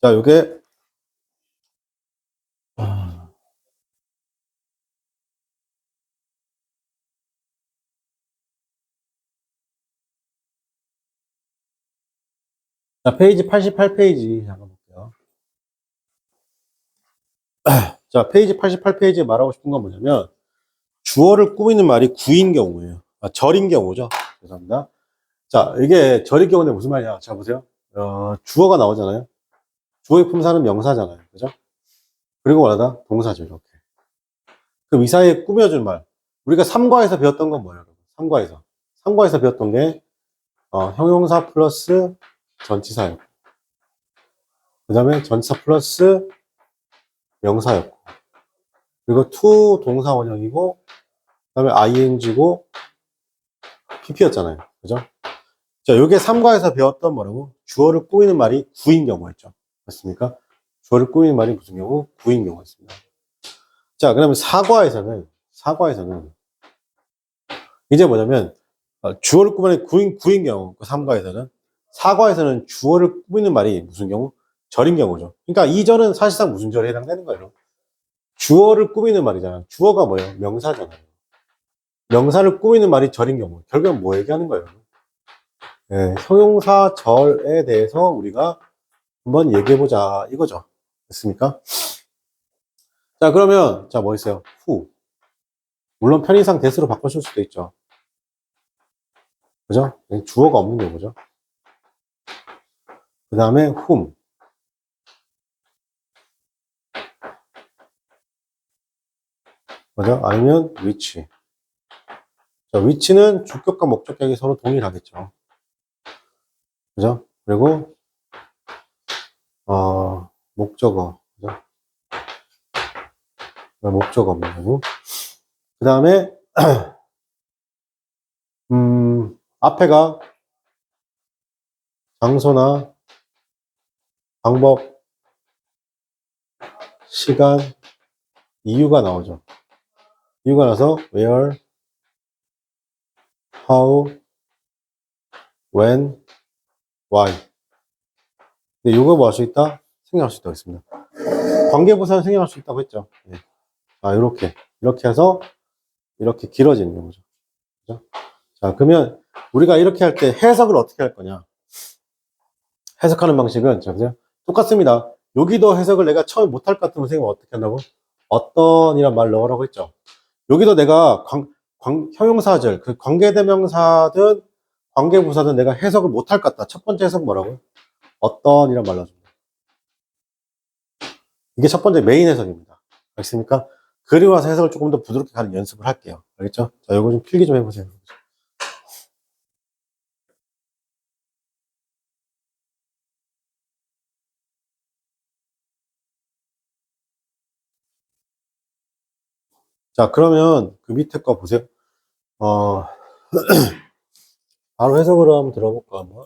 자, 요게, 자, 페이지 88페이지 잠깐 볼게요. 자, 페이지 88페이지에 말하고 싶은 건 뭐냐면, 주어를 꾸미는 말이 구인 경우예요. 절인 경우죠. 죄송합니다. 자, 이게 절인 경우인데 무슨 말이야? 자, 보세요. 주어가 나오잖아요. 주어의 품사는 명사잖아요. 그죠? 그리고 뭐하다? 동사죠, 이렇게. 그럼 이 사이에 꾸며줄 말. 우리가 3과에서 배웠던 건 뭐예요, 여러분? 3과에서. 3과에서 배웠던 게, 형용사 플러스 전치사였고. 그 다음에 전치사 플러스 명사였고. 그리고 to 동사 원형이고, 그 다음에 ing고, pp였잖아요. 그죠? 자, 요게 3과에서 배웠던 뭐라고? 주어를 꾸미는 말이 구인 경우였죠. 맞습니까? 주어를 꾸미는 말이 무슨 경우? 구인 경우였습니다. 자, 그러면 4과에서는 이제 뭐냐면, 주어를 꾸미는 구인 경우, 그 3과에서는. 4과에서는 주어를 꾸미는 말이 무슨 경우? 절인 경우죠. 그러니까 이 절은 사실상 무슨 절에 해당되는 거예요? 주어를 꾸미는 말이잖아요. 주어가 뭐예요? 명사잖아요. 명사를 꾸미는 말이 절인 경우. 결국은 뭐 얘기하는 거예요? 네, 형용사 절에 대해서 우리가 한번 얘기해보자. 이거죠. 됐습니까? 자, 그러면, 자, 뭐 있어요? who. 물론 편의상 that으로 바꿔줄 수도 있죠. 그죠? 주어가 없는 경우죠. 그 다음에 whom. 그죠? 아니면 which. 자, which는 주격과 목적격이 서로 동일하겠죠. 그죠? 그리고, 목적어. 그죠? 목적어 없는 경우. 그 다음에, 앞에가 장소나 방법, 시간, 이유가 나오죠. 이유가 나서 where, how, when, why. 근데 이거 뭐 할 수 있다? 생략할 수 있다고 했습니다. 관계부사는 생략할 수 있다고 했죠. 네. 이렇게 해서 이렇게 길어지는 경우죠. 그죠? 자, 그러면 우리가 이렇게 할 때 해석을 어떻게 할 거냐? 해석하는 방식은 자, 보세요. 똑같습니다. 여기도 해석을 내가 처음에 못할 것 같으면 선생님 어떻게 한다고? 어떤이란 말 넣으라고 했죠. 여기도 내가 형용사절, 그 관계대명사든 관계부사든 내가 해석을 못할 것 같다. 첫 번째 해석 뭐라고요? 어떤이란 말 넣어줍니다. 이게 첫 번째 메인 해석입니다. 알겠습니까? 그리고 나서 해석을 조금 더 부드럽게 가는 연습을 할게요. 알겠죠? 자, 요거 좀 필기 좀 해보세요. 자, 그러면 그 밑에 거 보세요. 바로 해석으로 한번 들어볼까, 한번.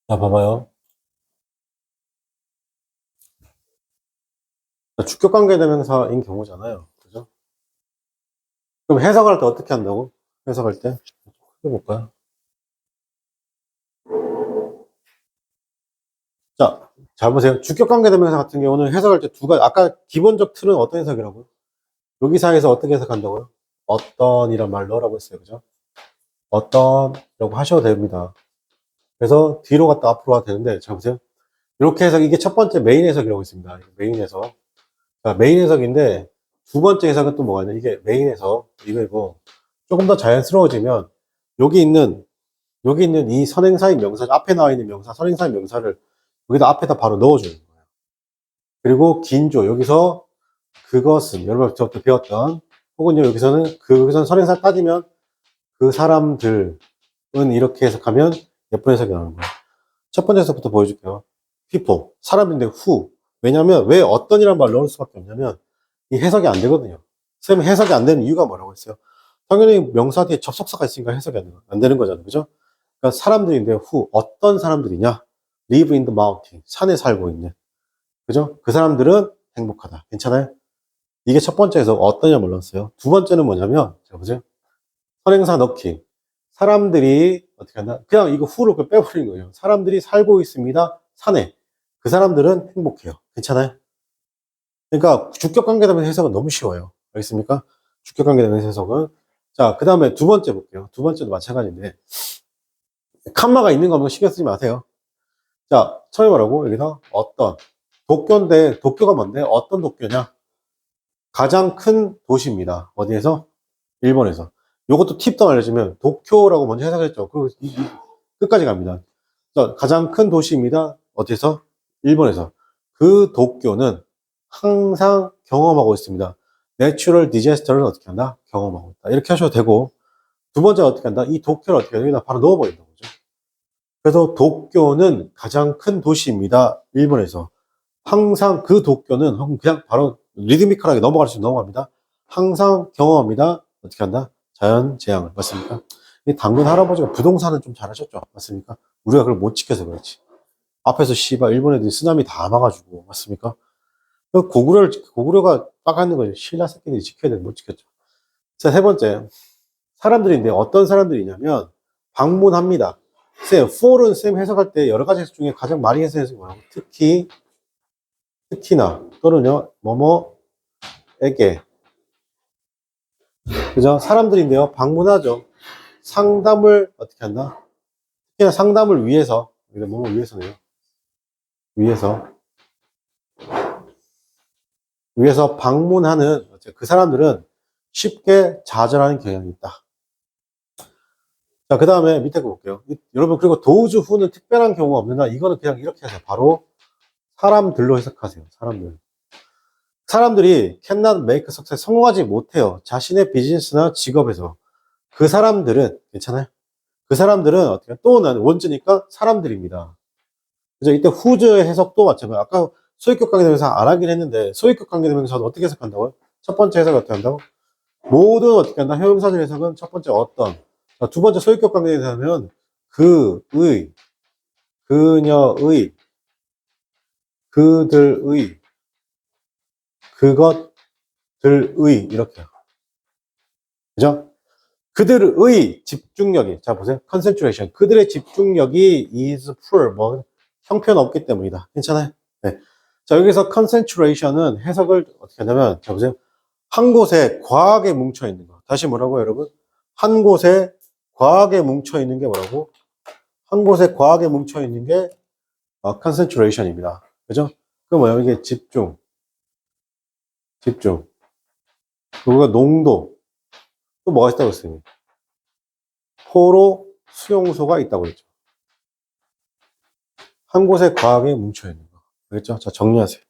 자, 봐봐요. 자, 주격관계대명사인 경우잖아요. 그죠? 그럼 해석할 때 어떻게 한다고? 해석할 때? 해볼까요? 자, 잘 보세요. 주격관계대명사 같은 경우는 해석할 때 두 가지, 아까 기본적 틀은 어떤 해석이라고요? 여기 사이에서 어떻게 해석한다고요? 어떤이란 말 넣으라고 했어요. 그죠? 어떤이라고 하셔도 됩니다. 그래서 뒤로 갔다 앞으로 가도 되는데, 잘 보세요. 이렇게 해석, 이게 첫 번째 메인 해석이라고 있습니다. 메인 해석. 자, 메인 해석인데, 두 번째 해석은 또 뭐가 있냐? 이게 메인 해석, 이거고, 조금 더 자연스러워지면, 여기 있는 이 선행사인 명사, 앞에 나와 있는 명사, 선행사인 명사를 여기다 앞에다 바로 넣어주는 거예요. 그리고 긴조, 여기서 그것은, 여러분 저부터 배웠던, 혹은요, 여기서는 선행사 따지면 그 사람들은 이렇게 해석하면 예쁜 해석이 나오는 거예요. 첫 번째 해석부터 보여줄게요. people, 사람인데 who. 왜냐면, 왜 어떤이란 말 넣을 수밖에 없냐면, 이 해석이 안 되거든요. 선생님 해석이 안 되는 이유가 뭐라고 했어요? 당연히 명사 뒤에 접속사가 있으니까 해석이 안 되는 거잖아요. 그죠? 그러니까 사람들인데 who, 어떤 사람들이냐? live in the mountain, 산에 살고 있는. 그죠? 그 사람들은 행복하다. 괜찮아요? 이게 첫 번째 해석 어떠냐 몰랐어요. 두 번째는 뭐냐면, 자, 보세요. 선행사 넣기. 사람들이, 어떻게 한다? 그냥 이거 who로 빼버린 거예요. 사람들이 살고 있습니다. 산에. 그 사람들은 행복해요. 괜찮아요? 그러니까 주격관계대명 해석은 너무 쉬워요. 알겠습니까? 주격관계대명 해석은. 자, 그 다음에 두 번째 볼게요. 두 번째도 마찬가지인데 칸마가 있는 거 없는 거 신경 쓰지 마세요. 자, 처음에 뭐라고? 여기서 어떤 도쿄인데 도쿄가 뭔데? 어떤 도쿄냐? 가장 큰 도시입니다. 어디에서? 일본에서. 요것도 팁 더 알려주면 도쿄라고 먼저 해석했죠. 그리고 끝까지 갑니다. 자, 가장 큰 도시입니다. 어디에서? 일본에서. 그 도쿄는 항상 경험하고 있습니다. 내추럴 디제스터를 어떻게 한다? 경험하고 있다. 이렇게 하셔도 되고, 두 번째는 어떻게 한다? 이 도쿄를 어떻게 한다? 여기다 바로 넣어버린다. 거죠. 그래서 도쿄는 가장 큰 도시입니다. 일본에서. 항상 그 도쿄는 그냥 바로 리드미컬하게 넘어갈 수 넘어갑니다. 항상 경험합니다. 어떻게 한다? 자연 재앙을. 맞습니까? 이 당근 할아버지가 부동산은 좀 잘하셨죠. 맞습니까? 우리가 그걸 못 지켜서 그렇지. 앞에서 씨발 일본 애들이 쓰나미 다 막아주고. 맞습니까? 고구려가 빠가는 거죠. 신라 새끼들이 지켜야 되는데 못 지켰죠. 자, 세 번째. 사람들인데 어떤 사람들이냐면 방문합니다. 쌤, for은 쌤 해석할 때 여러 가지 해석 중에 가장 많이 해석해서 뭐라고? 특히나 또는요 뭐뭐에게 그죠? 사람들인데요 방문하죠. 상담을 어떻게 한다? 특히나 상담을 위해서 뭐뭐 위해서네요. 위해서 방문하는 그 사람들은 쉽게 좌절하는 경향이 있다. 자, 그 다음에 밑에 거 볼게요. 여러분, 그리고 도우주 후는 특별한 경우가 없느냐? 이거는 그냥 이렇게 해서 바로 사람들로 해석하세요. 사람들이 cannot make success, 성공하지 못해요. 자신의 비즈니스나 직업에서. 그 사람들은, 괜찮아요? 그 사람들은 어떻게, 또는 원주니까 사람들입니다. 그죠? 이때 who's 해석도 마찬가지예요. 아까 소위격 관계대명사 안 하긴 했는데, 소위격 관계대명사도 어떻게 해석한다고요? 첫 번째 해석 어떻게 한다고? 모든 어떻게 한다? 형용사절 해석은 첫 번째 어떤. 자, 두 번째 소유격 관계대명사면 그의, 그녀의, 그들의, 그것들의 이렇게요. 그죠? 그들의 집중력이 자 보세요. concentration. 그들의 집중력이 is poor. 뭐 형편 없기 때문이다. 괜찮아요? 네. 자, 여기서 concentration은 해석을 어떻게 하냐면 자 보세요. 한 곳에 과하게 뭉쳐 있는 거. 다시 뭐라고요, 여러분? 한 곳에 과하게 뭉쳐 있는 게 뭐라고? 한 곳에 과하게 뭉쳐 있는 게 concentration입니다. 그죠? 그 뭐야? 이게 집중. 그리고 농도. 또 뭐가 있다고 했어요? 포로 수용소가 있다고 했죠. 한 곳에 과하게 뭉쳐 있는 거. 알겠죠? 자, 정리하세요.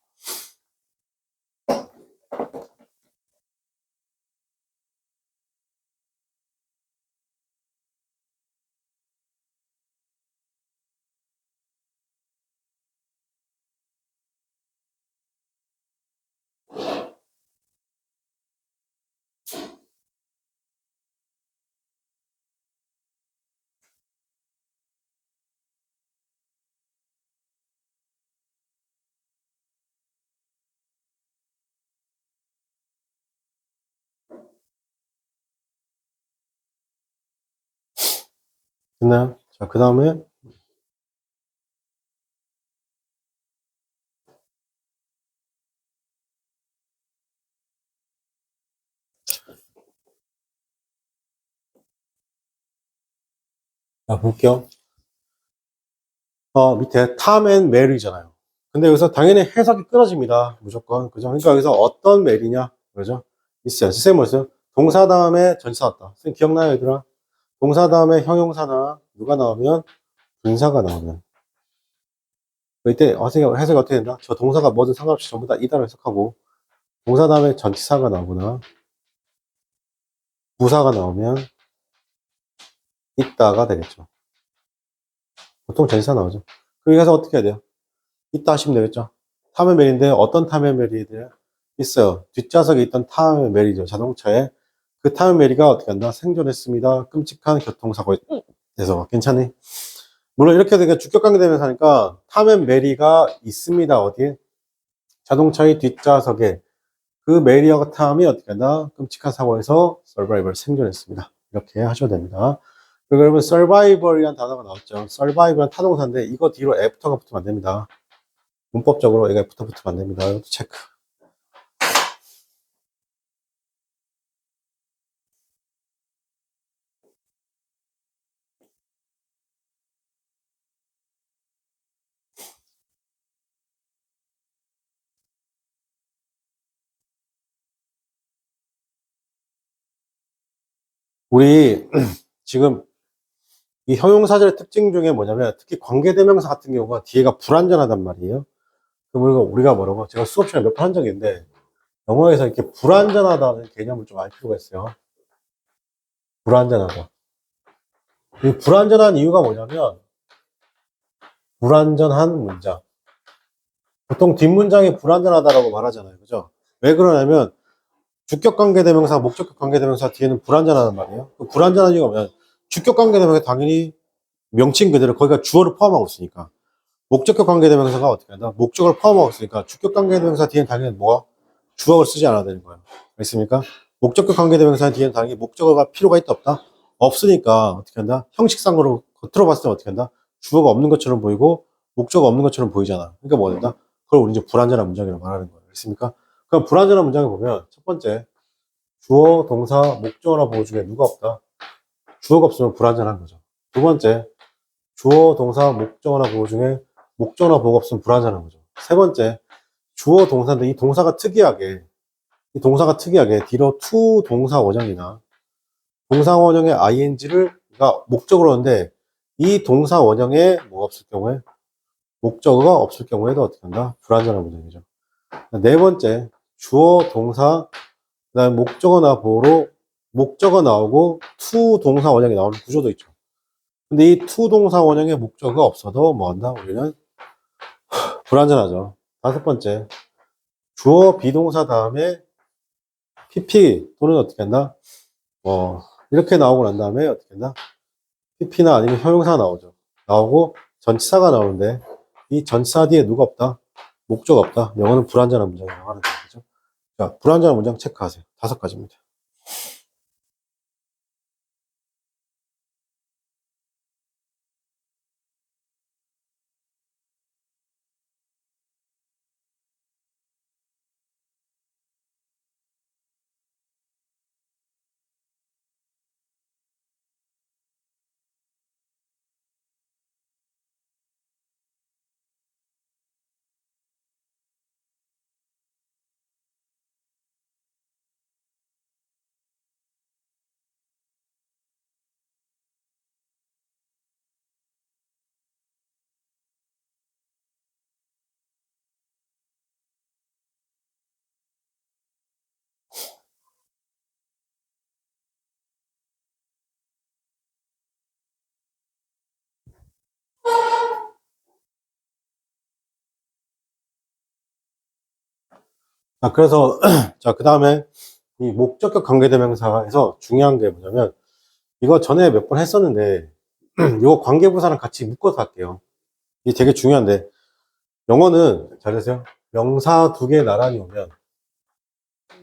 됐나요? 자, 그 다음에 자, 볼게요. 밑에 Tom and Mary잖아요. 근데 여기서 당연히 해석이 끊어집니다. 무조건. 그죠? 그러니까 여기서 어떤 메리냐? 그죠? 있어요. 선생님 뭐였어요? 동사 다음에 전치사 왔다. 선생님 기억나요, 얘들아? 동사 다음에 형용사나 누가 나오면 분사가 나오면. 이때 해석이 어떻게 된다? 저 동사가 뭐든 상관없이 전부 다 이다로 해석하고 동사 다음에 전치사가 나오거나 부사가 나오면 있다가 되겠죠. 보통 전치사 나오죠. 그럼 여기서 어떻게 해야 돼요? 있다 하시면 되겠죠. 타메멜인데 어떤 타메멜이 있어요. 뒷좌석에 있던 타메멜이죠. 자동차에. 그 타메멜이가 어떻게 한다? 생존했습니다. 끔찍한 교통사고에 대해서 괜찮니? 물론 이렇게 되니까 주격관계되면서 하니까 타메멜이가 있습니다. 어디에? 자동차의 뒷좌석에 그 메리어가 탐이 어떻게 한다? 끔찍한 사고에서 서바이벌 생존했습니다. 이렇게 하셔도 됩니다. 그리고 여러분 서바이벌이라는 단어가 나왔죠. 서바이벌은 타동사인데 이거 뒤로 애프터가 붙으면 안 됩니다. 문법적으로 얘가 붙으면 안 됩니다. 이것도 체크. 우리 지금 이 형용사절의 특징 중에 뭐냐면 특히 관계대명사 같은 경우가 뒤에가 불완전하단 말이에요. 그럼 우리가 뭐라고 제가 수업 시간에 몇 번 한 적이 있는데 영어에서 이렇게 불완전하다는 개념을 좀 알 필요가 있어요. 불완전하다. 이 불완전한 이유가 뭐냐면 불완전한 문장. 보통 뒷문장이 불완전하다라고 말하잖아요. 그죠? 왜 그러냐면 주격관계대명사, 목적격관계대명사 뒤에는 불완전하단 말이에요. 그 불완전한 이유가 뭐냐면 주격관계대명사 당연히 명칭 그대로 거기가 주어를 포함하고 있으니까 목적격 관계대명사가 어떻게 한다? 목적을 포함하고 있으니까 주격 관계대명사 뒤에는 당연히 뭐가 주어를 쓰지 않아야 되는 거예요. 알겠습니까? 목적격 관계대명사 뒤에는 당연히 목적어가 필요가 있다 없다? 없으니까 어떻게 한다? 형식상으로 겉으로 봤을 때 어떻게 한다? 주어가 없는 것처럼 보이고 목적어가 없는 것처럼 보이잖아. 그러니까 뭐 된다? 그걸 우리 이제 불완전한 문장이라고 말하는 거예요. 알겠습니까? 그럼 불완전한 문장을 보면 첫 번째 주어, 동사, 목적어나 보호 중에 누가 없다? 주어가 없으면 불완전한 거죠. 두 번째 주어, 동사, 목적어나 보호 중에 목적어나 보호가 없으면 불완전한 거죠. 세 번째, 주어, 동사인데 이 동사가 특이하게 뒤로 to 동사 원형이나 동사 원형의 ing를 목적으로 하는데 이 동사 원형에 뭐가 없을 경우에 목적어가 없을 경우에도 어떻게 한다? 불완전한 문장이죠. 네 번째, 주어, 동사, 그다음에 목적어나 보호로 목적어 나오고 to 동사 원형이 나오는 구조도 있죠. 근데 이 to 동사 원형의 목적어가 없어도 뭐 한다? 우리는 불완전하죠. 다섯 번째, 주어 비동사 다음에 PP 또는 어떻게 한다? 이렇게 나오고 난 다음에 어떻게 한다? PP나 아니면 형용사가 나오죠. 나오고 전치사가 나오는데 이 전치사 뒤에 누가 없다? 목적 없다. 영어는 불완전한 문장이라고 하는 거죠. 자, 불완전한 문장 체크하세요. 5가지입니다. 자, 그래서 자, 그 다음에 이 목적격 관계대명사에서 중요한 게 뭐냐면 이거 전에 몇 번 했었는데 이거 관계부사랑 같이 묶어서 할게요. 이게 되게 중요한데 영어는 잘 되세요. 명사 두 개 나란히 오면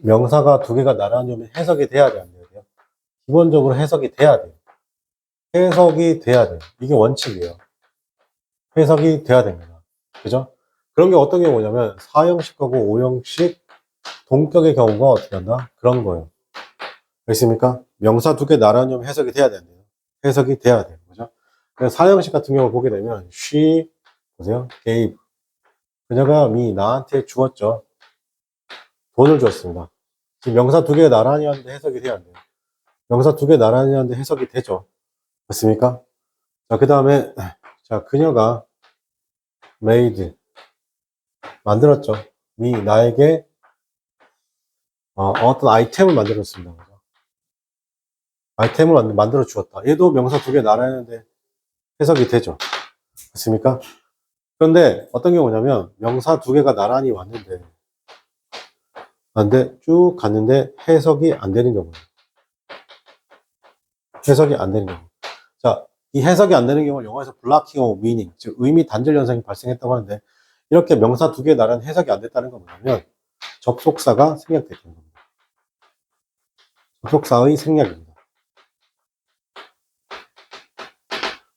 명사가 두 개가 나란히 오면 해석이 돼야 돼, 안 돼야 돼요? 기본적으로 해석이 돼야 돼요. 해석이 돼야 돼요. 이게 원칙이에요. 해석이 돼야 됩니다. 그죠? 그런 게 어떤 경우냐면 4형식하고 5형식 동격의 경우가 어떻게 한다? 그런 거예요. 알겠습니까? 명사 두 개 나란히 오면 해석이 돼야 돼요. 해석이 돼야 돼요. 그죠? 그래서 4형식 같은 경우 보게 되면 she, 보세요. gave. 그녀가 나한테 주었죠. 돈을 줬습니다. 지금 명사 두 개 나란히 하는데 해석이 돼야 돼요. 명사 두 개 나란히 하는데 해석이 되죠. 맞습니까? 자, 그 다음에, 자, 그녀가 made, 만들었죠. 나에게, 어떤 아이템을 만들었습니다. 아이템을 만들어 주었다. 얘도 명사 두 개 나란히 하는데 해석이 되죠. 맞습니까? 그런데 어떤 경우냐면, 명사 두 개가 나란히 왔는데, 쭉 갔는데 해석이 안 되는 경우예요. 해석이 안 되는 경우. 자, 이 해석이 안 되는 경우를 영어에서 blocking of meaning, 즉 의미 단절 현상이 발생했다고 하는데 이렇게 명사 두 개 나란히 해석이 안 됐다는 건 뭐냐면 접속사가 생략됐다는 겁니다. 접속사의 생략입니다.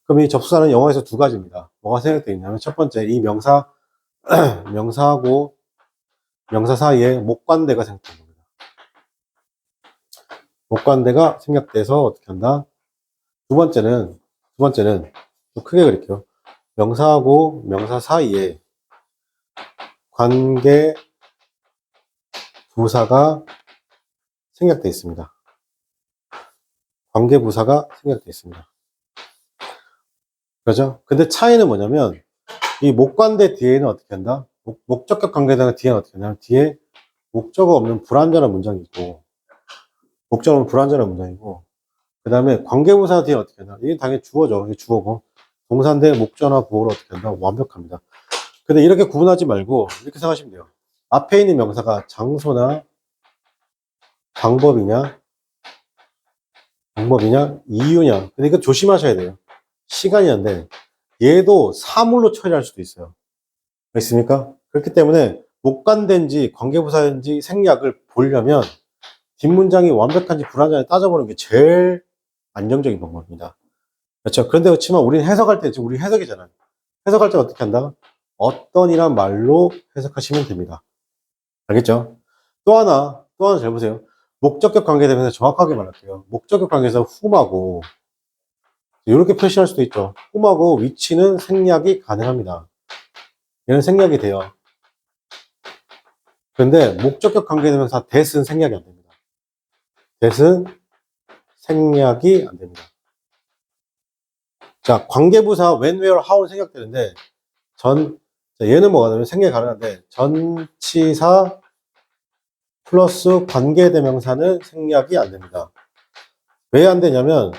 그럼 이 접속사는 영어에서 두 가지입니다. 뭐가 생략되어 있냐면 첫 번째 이 명사 명사하고 명사 사이에 목관대가 생략된 겁니다. 목관대가 생략돼서 어떻게 한다? 두 번째는 좀 크게 그릴게요. 명사하고 명사 사이에 관계 부사가 생략되어 있습니다. 관계 부사가 생략되어 있습니다. 그죠? 근데 차이는 뭐냐면 이 목관대 뒤에는 어떻게 한다? 목적격 관계대가 뒤에는 어떻게 하냐면 뒤에 목적어 없는 불완전한 문장이 있고 목적어 없는 불완전한 문장이고 그 다음에 관계부사 뒤에 어떻게 한다? 이게 당연히 주어죠. 이게 주어고 동사인데 목적어나 보어를 어떻게 한다? 완벽합니다. 근데 이렇게 구분하지 말고 이렇게 생각하시면 돼요. 앞에 있는 명사가 장소나 방법이냐 이유냐. 근데 이거 조심하셔야 돼요. 시간이란데 얘도 사물로 처리할 수도 있어요. 있습니까? 그렇기 때문에 목관된지 관계부사인지 생략을 보려면 뒷문장이 완벽한지 불완전한지 따져보는 게 제일 안정적인 방법입니다. 그렇죠? 그런데 그렇지만 우리는 해석할 때 지금 우리 해석이잖아요. 해석할 때 어떻게 한다? 어떤이란 말로 해석하시면 됩니다. 알겠죠? 또 하나 잘 보세요. 목적격 관계되면서 정확하게 말할게요. 목적격 관계에서 whom하고 이렇게 표시할 수도 있죠. whom하고 which는 생략이 가능합니다. 얘는 생략이 돼요. 그런데 목적격 관계되면서 that은 생략이 안 됩니다. that은 생략이 안 됩니다. 자, 관계부사 when, where, how는 생략되는데 얘는 뭐가 되면 생략이 가능한데 전치사 플러스 관계대명사는 생략이 안 됩니다. 왜 안 되냐면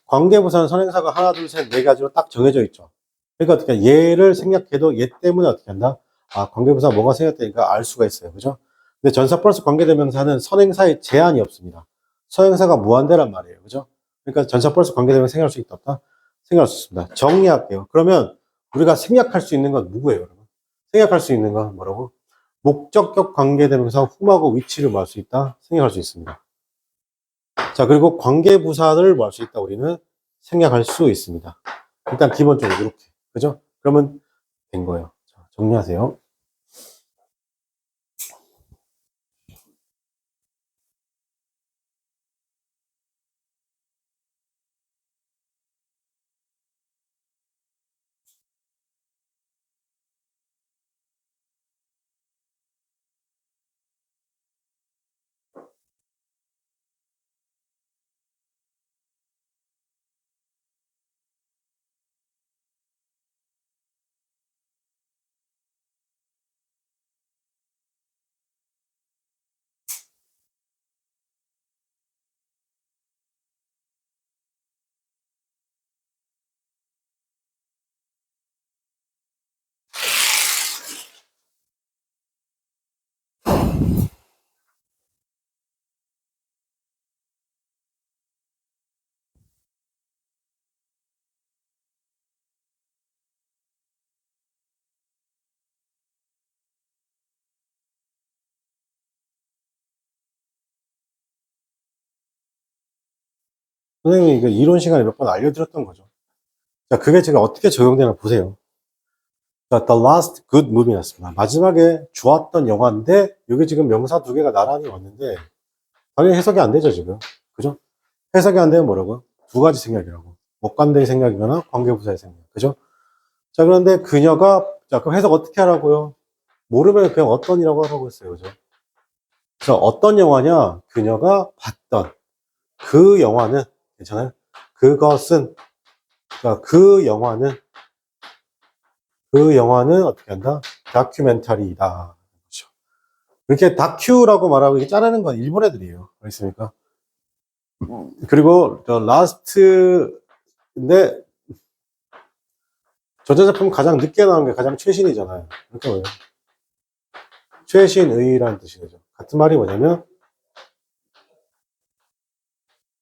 관계부사는 선행사가 하나, 둘, 셋, 네 가지로 딱 정해져 있죠. 그러니까 어떻게 얘를 생략해도 얘 때문에 어떻게 한다? 아, 관계부사 뭐가 생략되니까 알 수가 있어요. 그죠? 근데 전사 플러스 관계대명사는 선행사에 제한이 없습니다. 선행사가 무한대란 말이에요. 그죠? 그러니까 전사 플러스 관계대명사 생략할 수 있다 없다? 생략할 수 있습니다. 정리할게요. 그러면 우리가 생략할 수 있는 건 누구예요? 여러분? 생략할 수 있는 건 뭐라고? 목적격 관계대명사 whom하고 which를 뭐 할 수 있다? 생략할 수 있습니다. 자, 그리고 관계부사를 뭐 할 수 있다? 우리는 생략할 수 있습니다. 일단 기본적으로 이렇게. 그죠? 그러면 된 거예요. 자, 정리하세요. 선생님이 이거 이론 시간에 몇 번 알려드렸던 거죠. 자, 그게 제가 어떻게 적용되나 보세요. 자, The Last Good Movie였습니다. 마지막에 좋았던 영화인데, 여기 지금 명사 두 개가 나란히 왔는데, 당연히 해석이 안 되죠, 지금. 그죠? 해석이 안 되면 뭐라고? 두 가지 생략이라고. 목관대의 생략이거나 관계부사의 생략. 그죠? 자, 그런데 그녀가, 자, 그럼 해석 어떻게 하라고요? 모르면 그냥 어떤이라고 하라고 했어요. 그죠? 그래서 어떤 영화냐? 그녀가 봤던 그 영화는, 괜찮아요? 그것은, 자, 그 영화는 어떻게 한다? 다큐멘터리이다. 그렇죠. 이렇게 다큐라고 말하고 이게 짜내는 건 일본 애들이에요. 알겠습니까? 그리고, 라스트인데, 전자제품 가장 늦게 나온 게 가장 최신이잖아요. 그러니까 뭐예요? 최신의라는 뜻이죠. 같은 말이 뭐냐면,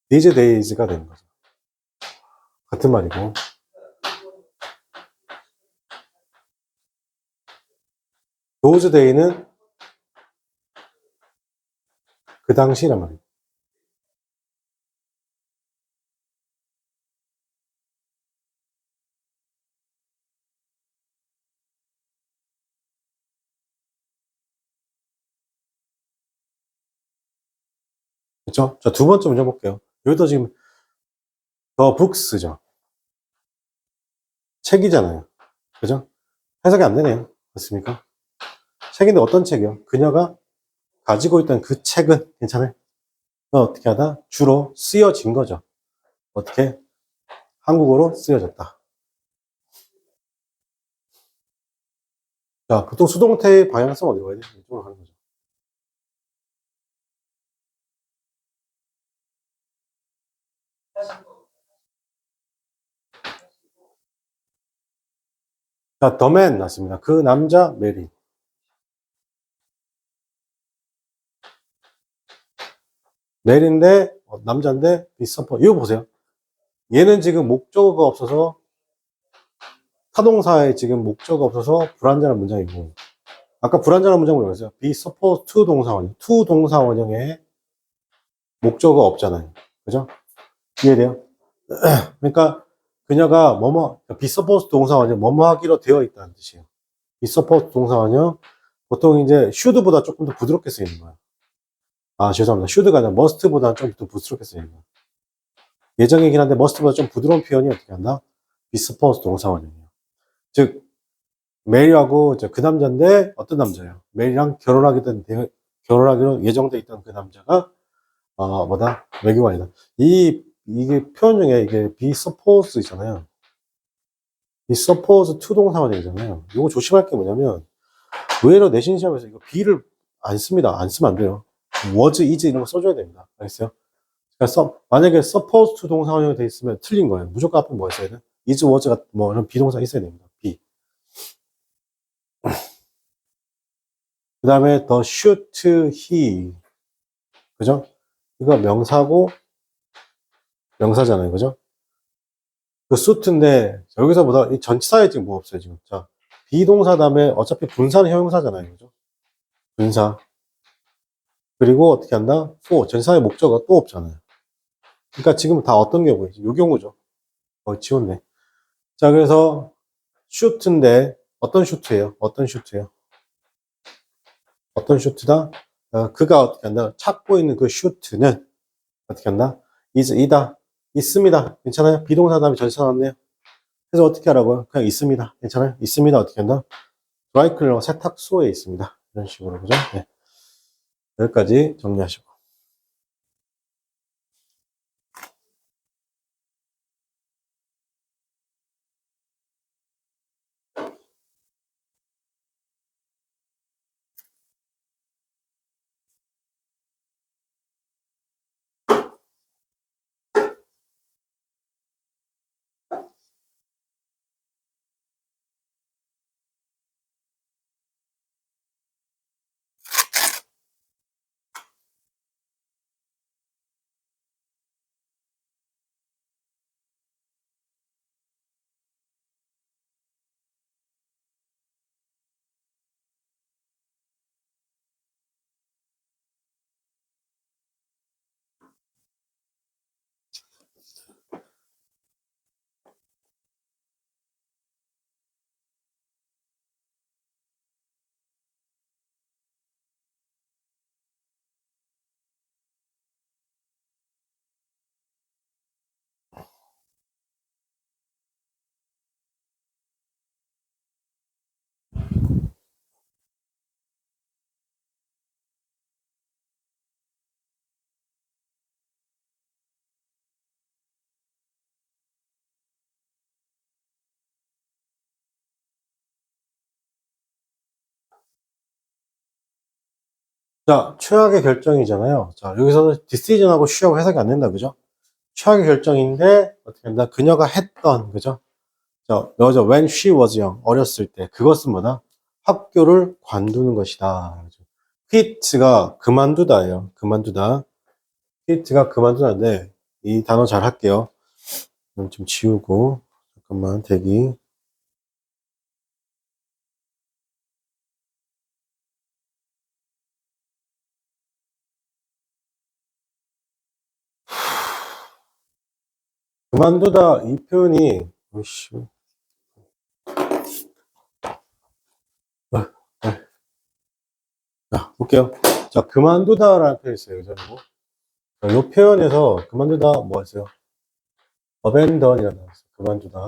these days가 되는 거죠. 같은 말이고. those day는 그 당시란 말이에요. 그쵸? 자, 두 번째 문제 볼게요. 여기도 지금 the books죠. 책이잖아요. 그죠? 해석이 안 되네요. 맞습니까? 책인데 어떤 책이요? 그녀가 가지고 있던 그 책은 괜찮아요? 어떻게 하다? 주로 쓰여진 거죠. 어떻게? 한국어로 쓰여졌다. 자, 보통 수동태의 방향성 어디로 가야 돼? 이쪽으로 가는 거죠. 자, the man 났습니다. 그 남자 메리. 메리인데 남자인데 비서퍼. 이거 보세요. 얘는 지금 목적어가 없어서 타동사에 지금 목적어가 없어서 불완전한 문장이고 아까 불완전한 문장 뭐였어요? be supposed to 동사 원형. to 동사 원형에 목적어가 없잖아요. 그죠? 이해돼요? 그러니까 그녀가 뭐뭐 be supposed 동사 원형 뭐뭐 하기로 되어 있다는 뜻이에요. be supposed 동사 원형 보통 이제 should보다 조금 더 부드럽게 쓰이는 거예요. 아, 죄송합니다. should가 아니라 must보다는 좀 더 부드럽게 쓰이는 거예요. 예정이긴 한데 must보다 좀 부드러운 표현이 어떻게 한다? be supposed 동사 원형이에요. 즉 메리하고 그 남자인데 어떤 남자예요? 메리랑 결혼하기로 예정돼 있던 그 남자가 뭐다? 외교관이다. 이게 표현 중에 이게 be supposed 있잖아요. be supposed to 동사 원형이잖아요. 이거 조심할 게 뭐냐면 의외로 내신 시험에서 이거 be를 안 씁니다. 안 쓰면 안 돼요. was, is 이런 거 써줘야 됩니다. 알겠어요? 그래서 만약에 supposed to 동사 원형이 돼 있으면 틀린 거예요. 무조건 앞에 뭐 있어야 돼? is, was가 뭐 이런 비동사 있어야 됩니다. be. 그 다음에 the should, he. 그죠? 이거 명사고 명사잖아요. 그죠? 그 수트인데 여기서 보다 이 전치사에 지금 뭐 없어요. 지금. 자, 비동사 다음에 어차피 분사는 형용사잖아요. 그죠? 분사. 그리고 어떻게 한다? for. 전치사의 목적어가 또 없잖아요. 그러니까 지금 다 어떤 경우예요? 이 경우죠. 지웠네. 자, 그래서 슈트인데 어떤 슈트예요? 어떤 슈트예요? 어떤 슈트다? 그가 어떻게 한다? 찾고 있는 그 슈트는 어떻게 한다? 이다. 있습니다. 괜찮아요? 비동사 다음에 전치사 나왔네요. 그래서 어떻게 하라고요? 그냥 있습니다. 괜찮아요? 있습니다. 어떻게 한다? 드라이클리너 세탁소에 있습니다. 이런 식으로, 그죠? 네. 여기까지 정리하시고. 자, 최악의 결정이잖아요. 자, 여기서는 decision하고 sh하고 해석이 안 된다, 그죠? 최악의 결정인데, 어떻게 한다? 그녀가 했던, 그죠? 자, 여자, when she was young, 어렸을 때. 그것은 뭐다? 학교를 관두는 것이다. quit가 그만두다예요. 그만두다. quit가 그만두다인데, 이 단어 잘 할게요. 좀 지우고, 잠깐만, 대기. 그만두다, 이 표현이, 오씨, 자, 볼게요. 자, 그만두다라는 표현이 있어요. 그죠? 이 표현에서 그만두다 뭐 했어요? abandon이라는 단어 있어요. 그만두다.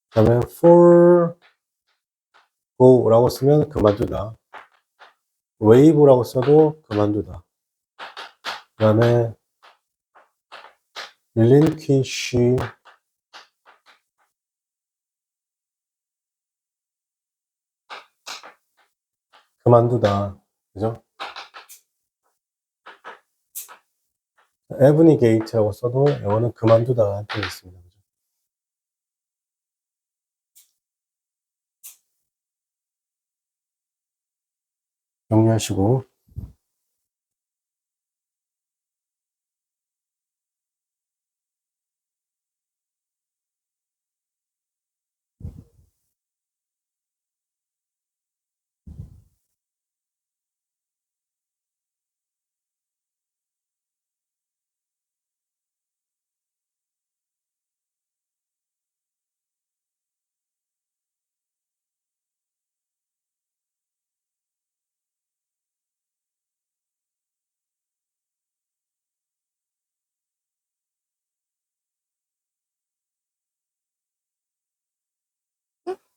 그 다음에 forgo라고 쓰면 그만두다. wave라고 써도 그만두다. 그 다음에 relinquish, 그만두다. 그죠? abnegate라고 써도 영어는 그만두다 되어 있습니다. 그죠? 정리하시고.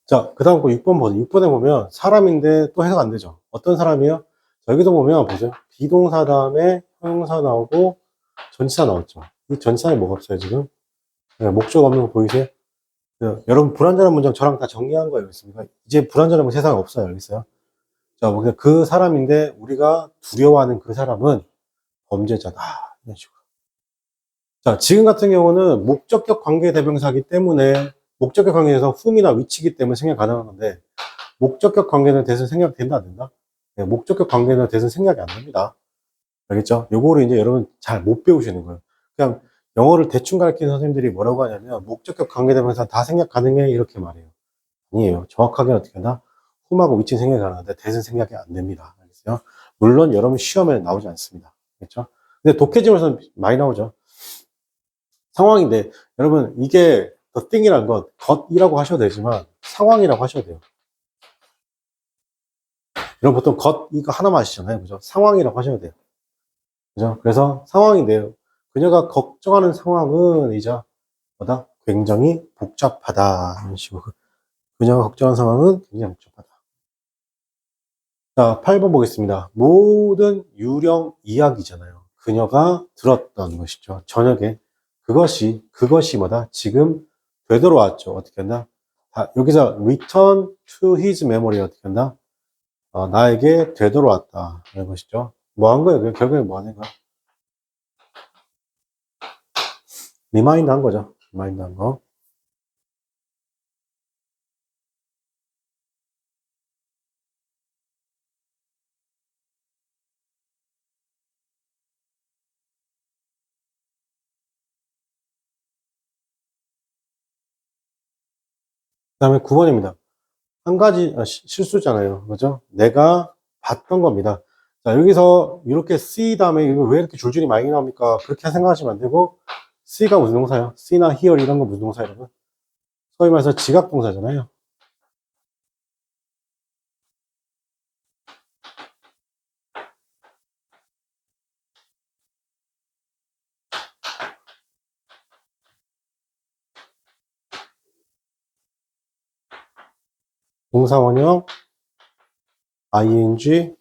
자, 그 다음 거 6번 보세요. 6번에 보면 사람인데 또 해석 안 되죠. 어떤 사람이요? 자, 여기도 보면 보세요. 비동사 다음에 형용사 나오고 전치사 나왔죠. 이 전치사에 뭐가 없어요, 지금? 네, 목적 없는 거 보이세요? 네, 여러분, 불완전한 문장 저랑 다 정리한 거예요. 있습니까? 이제 불완전한 문 세상에 없어요. 여기 있어요. 자, 뭐, 그 사람인데 우리가 두려워하는 그 사람은 범죄자다. 이런 식으로. 자, 지금 같은 경우는 목적격 관계 대명사이기 때문에 목적격 관계에서 whom이나 which이기 때문에 생각 가능한 건데 목적격 관계는 대신 생각된다, 안 된다? 네, 목적격 관계는 대신 생각이 안 됩니다. 알겠죠? 요거를 이제 여러분 잘 못 배우시는 거예요. 그냥 영어를 대충 가르치는 선생님들이 뭐라고 하냐면 목적격 관계대명사 다 생각 가능해 이렇게 말해요. 아니에요. 정확하게 어떻게 하나? whom하고 which 생각이 가능한데 대신 생각이 안 됩니다. 알겠어요? 물론 여러분 시험에 나오지 않습니다. 그렇죠? 근데 독해지면서 많이 나오죠. 상황인데 여러분 이게 the thing이라는 건 것이라고 하셔도 되지만 상황이라고 하셔도 돼요. 여러분 보통 것 이거 하나만 아시잖아요. 그죠? 상황이라고 하셔야 돼요. 그죠? 그래서 상황인데요. 그녀가 걱정하는 상황은 이제 뭐다? 굉장히 복잡하다. 이런 식으로. 그녀가 걱정하는 상황은 굉장히 복잡하다. 자, 8번 보겠습니다. 모든 유령 이야기잖아요. 그녀가 들었던 것이죠. 저녁에. 그것이 뭐다? 지금 되돌아왔죠. 어떻게 한다? 여기서 return to his memory 어떻게 한다? 나에게 되돌아왔다. 이런 것이죠. 뭐 한 거예요? 결국에 뭐 하는 거야? 리마인드 한 거죠. 리마인드 한 거. 그 다음에 9번입니다. 한 가지 실수잖아요. 그죠? 내가 봤던 겁니다. 자, 여기서 이렇게 see 다음에 이거 왜 이렇게 줄줄이 많이 나옵니까? 그렇게 생각하시면 안 되고 see가 무슨 동사예요? see나 hear 이런 거 무슨 동사 여러분? 소위 말해서 지각 동사잖아요. 동사 원형 ing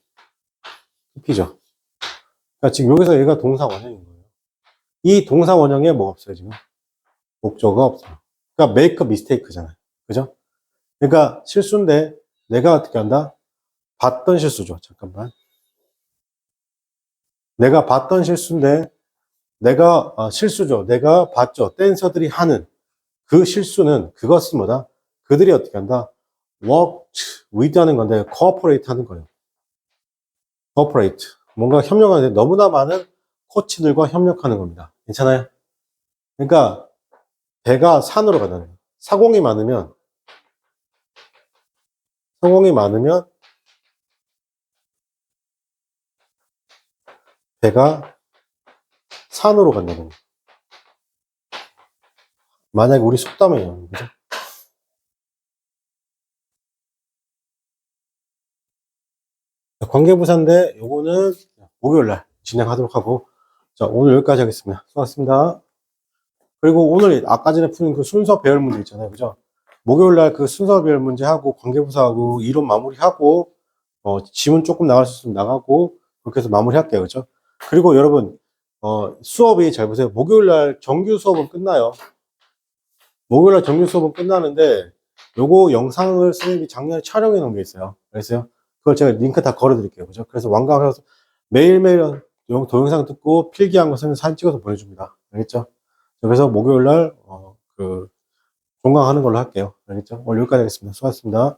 PP죠. 그러니까 지금 여기서 얘가 동사 원형인 거예요. 이 동사 원형에 뭐 없어요 지금? 목적어가 없어요. 그러니까 make a mistake잖아요. 그죠? 그러니까 실수인데 내가 어떻게 한다? 봤던 실수죠. 잠깐만. 내가 봤던 실수인데 실수죠. 내가 봤죠. 댄서들이 하는 그 실수는 그것은 뭐다? 그들이 어떻게 한다? worked with 하는 건데 cooperate 하는 거예요. cooperate. 뭔가 협력하는데 너무나 많은 코치들과 협력하는 겁니다. 괜찮아요? 그러니까 배가 산으로 가는 거예요. 사공이 많으면 배가 산으로 간다는 거예요. 만약에 우리 속담이에요. 그죠? 관계부사인데 요거는 목요일날 진행하도록 하고 자, 오늘 여기까지 하겠습니다. 수고하셨습니다. 그리고 오늘 아까 전에 푸는 그 순서 배열 문제 있잖아요. 그죠? 목요일 날 그 순서 배열 문제 하고 관계부사하고 이론 마무리하고 지문 조금 나갈 수 있으면 나가고 그렇게 해서 마무리할게요. 그죠? 그리고 여러분 수업이 잘 보세요. 목요일 날 정규 수업은 끝나요. 목요일 날 정규 수업은 끝나는데 요거 영상을 선생님이 작년에 촬영해 놓은 게 있어요. 그래서요. 그걸 제가 링크 다 걸어 드릴게요. 그죠? 그래서 완강해서 매일매일 동영상 듣고 필기한 거 선생님 사진 찍어서 보내줍니다. 알겠죠? 그래서 목요일 날 종강하는 걸로 할게요. 알겠죠? 오늘 여기까지 하겠습니다. 수고하셨습니다.